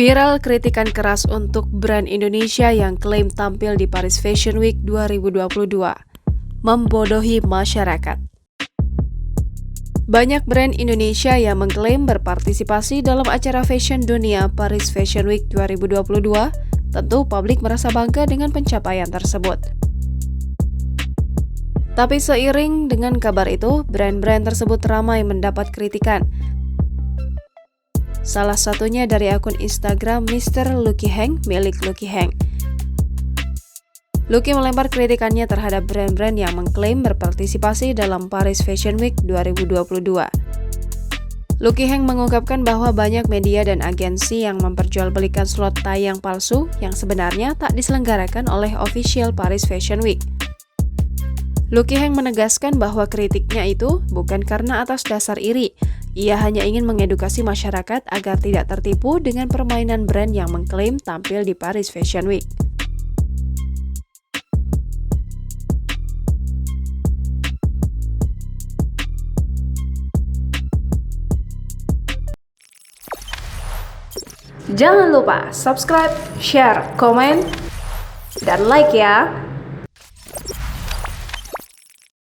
Viral kritikan keras untuk brand Indonesia yang klaim tampil di Paris Fashion Week 2022. Membodohi masyarakat. Banyak brand Indonesia yang mengklaim berpartisipasi dalam acara fashion dunia Paris Fashion Week 2022. Tentu publik merasa bangga dengan pencapaian tersebut. Tapi seiring dengan kabar itu, brand-brand tersebut ramai mendapat kritikan. Salah satunya dari akun Instagram Mr. Lucky Heng milik Lucky Heng. Lucky melempar kritikannya terhadap brand-brand yang mengklaim berpartisipasi dalam Paris Fashion Week 2022. Lucky Heng mengungkapkan bahwa banyak media dan agensi yang memperjualbelikan slot tayang palsu yang sebenarnya tak diselenggarakan oleh official Paris Fashion Week. Lucky Heng menegaskan bahwa kritiknya itu bukan karena atas dasar iri. Ia hanya ingin mengedukasi masyarakat agar tidak tertipu dengan permainan brand yang mengklaim tampil di Paris Fashion Week. Jangan lupa subscribe, share, komen, dan like ya!